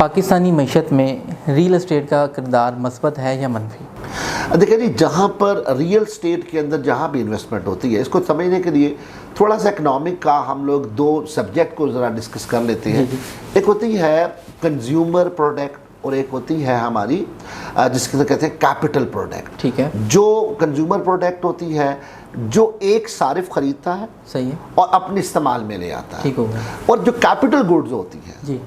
पाकिस्तानी मईशत में real estate का किरदार मस्बत है या मनफी? देखिए जी, जहाँ पर रियल एस्टेट के अंदर जहाँ भी इन्वेस्टमेंट होती है, इसको समझने के लिए थोड़ा सा इकनॉमिक का हम लोग दो सब्जेक्ट को ज़रा डिस्कस कर लेते हैं। एक होती है कंज्यूमर प्रोडक्ट और एक होती है हमारी जिसके अंदर कहते हैं कैपिटल प्रोडक्ट। ठीक है। जो कंज्यूमर प्रोडक्ट होती है जो एक सारिफ खरीदता है, सही है, और अपने इस्तेमाल में ले आता है। ठीक हो गया। और जो कैपिटल गुड्स होती है जी,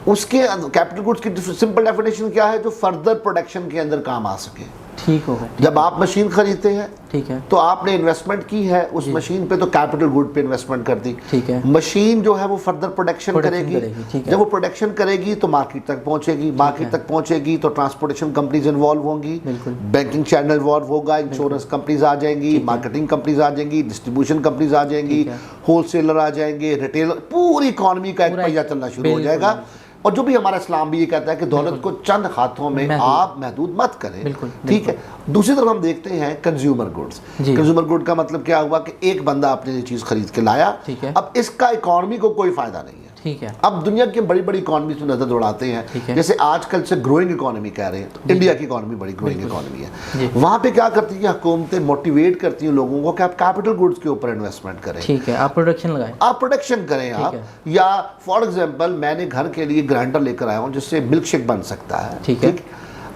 उसके कैपिटल गुड्स की सिंपल डेफिनेशन क्या है? जो फर्दर प्रोडक्शन के अंदर काम आ सके। ठीक हो गया। जब आप मशीन खरीदते हैं, ठीक है, तो आपने इन्वेस्टमेंट की है उस मशीन पे, तो कैपिटल गुड पे इन्वेस्टमेंट कर दी। ठीक है। मशीन जो है वो फर्दर प्रोडक्शन करेगी। ठीक है। जब वो प्रोडक्शन करेगी तो मार्केट तक पहुंचेगी, मार्केट तक पहुंचेगी तो ट्रांसपोर्टेशन कंपनीज इन्वॉल्व होंगी, बैंकिंग चैनल इन्वॉल्व होगा, इंश्योरेंस कंपनीज आ जाएंगी, मार्केटिंग कंपनीज आ जाएंगी, डिस्ट्रीब्यूशन कंपनीज आ जाएंगी, होलसेलर आ जाएंगे, रिटेलर, पूरी इकोनॉमी का एक पहिया चलना शुरू हो जाएगा। और जो भी हमारा इस्लाम भी ये कहता है कि दौलत को चंद हाथों में आप महदूद मत करें। ठीक है। दूसरी तरफ हम देखते हैं कंज्यूमर गुड्स। कंज्यूमर गुड का मतलब क्या हुआ कि एक बंदा अपने लिए चीज खरीद के लाया, अब इसका इकोनॉमी को कोई फायदा नहीं है। ठीक है। अब दुनिया की बड़ी बड़ी इकोनॉमी में नजर दौड़ाते हैं, जैसे आजकल से ग्रोइंग इकोनॉमी कह रहे हैं, तो इंडिया की इकोनॉमी बड़ी ग्रोइंग इकोनॉमी है। वहां पे क्या करती है हुकूमतें? मोटिवेट करती हैं लोगों को कि आप कैपिटल गुड्स के ऊपर इन्वेस्टमेंट करें। ठीक है, आप प्रोडक्शन लगाएं, आप प्रोडक्शन करें आप, या फॉर एग्जांपल मैंने घर के लिए ग्राइंडर लेकर आया हूं जिससे मिल्क शेक बन सकता है। ठीक है।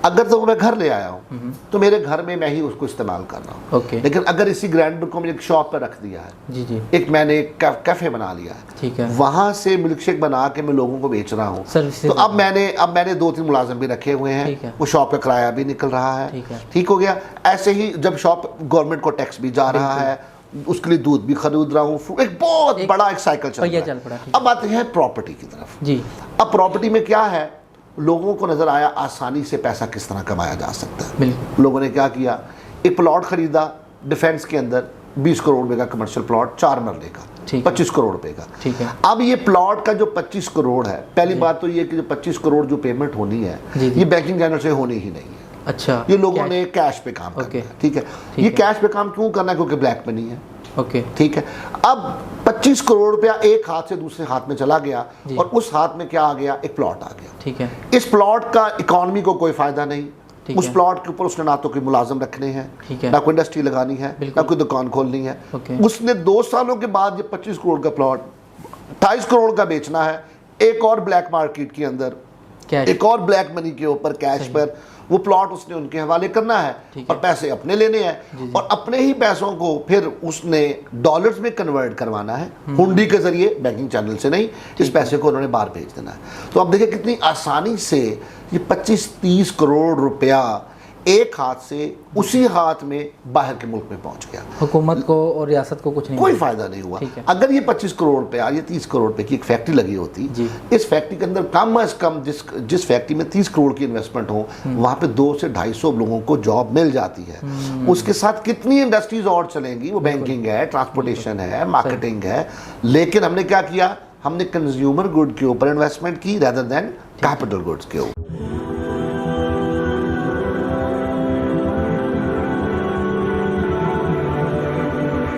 अगर तो मैं घर ले आया हूँ तो मेरे घर में मैं ही उसको इस्तेमाल कर रहा हूँ। ओके। लेकिन अगर इसी ग्राइंडर को मैंने एक शॉप पर रख दिया है, जी, एक मैंने कैफे बना लिया है, ठीक है, वहां से मिल्क शेक बना के मैं लोगों को बेच रहा हूँ, तो अब मैंने 2-3 मुलाजिम भी रखे हुए हैं, वो शॉप का किराया भी निकल रहा है। ठीक हो गया। ऐसे ही जब शॉप गवर्नमेंट को टैक्स भी जा रहा है, उसके लिए दूध भी खरीद रहा हूँ, एक बहुत बड़ा एक साइकिल चल रहा है। अब आते हैं प्रॉपर्टी की तरफ। जी। अब प्रॉपर्टी में क्या है? लोगों को नजर आया आसानी से पैसा किस तरह कमाया जा सकता है। लोगों ने क्या किया? एक प्लॉट खरीदा डिफेंस के अंदर, 20 करोड़ रुपए का कमर्शियल प्लॉट, 4 मरले का, 25 करोड़ रुपए का। ठीक है। अब ये प्लॉट का जो 25 करोड़ है, पहली बात तो ये कि जो 25 करोड़ जो पेमेंट होनी है, ये बैंकिंग चैनल से होनी ही नहीं है। अच्छा। ये लोगों ने कैश पे काम करना है। ठीक है। ये कैश पे काम क्यों करना है? क्योंकि ब्लैक मनी है। ओके। ठीक है। अब 25 करोड़ रुपया एक हाथ से दूसरे हाथ में चला गया, और उस हाथ में क्या आ गया? एक प्लॉट आ गया। ठीक है। इस प्लॉट का इकोनॉमी को कोई फायदा नहीं। उस प्लॉट के ऊपर उसने ना तो कोई मुलाजिम रखने हैं, ना कोई इंडस्ट्री लगानी है, ना कोई दुकान खोलनी है। उसने 2 सालों के बाद ये 25 करोड़ का प्लॉट 28 करोड़ का बेचना है, एक और ब्लैक मार्केट के अंदर, एक और ब्लैक मनी के ऊपर, कैश पर वो प्लॉट उसने उनके हवाले करना है, और पैसे अपने लेने हैं, और अपने ही पैसों को फिर उसने डॉलर्स में कन्वर्ट करवाना है, हुंडी के जरिए, बैंकिंग चैनल से नहीं। इस पैसे को उन्होंने बाहर भेज देना है। तो अब देखिए कितनी आसानी से ये 25-30 करोड़ रुपया एक हाथ से उसी हाथ में बाहर के मुल्क में पहुंच गया। हुकूमत को और रियासत को कुछ नहीं, कोई फायदा नहीं हुआ। अगर ये 25 करोड़ रुपया, ये 30 करोड़ रुपए की एक फैक्ट्री लगी होती, इस फैक्ट्री के अंदर कम अज कम जिस फैक्ट्री में 30 करोड़ की इन्वेस्टमेंट हो, वहां पे 200 से 250 लोगों को जॉब मिल जाती है। उसके साथ कितनी इंडस्ट्रीज और चलेंगी? वो बैंकिंग है, ट्रांसपोर्टेशन है, मार्केटिंग है। लेकिन हमने क्या किया? हमने कंज्यूमर गुड के ऊपर इन्वेस्टमेंट की, रेदर देन कैपिटल गुड्स के ऊपर।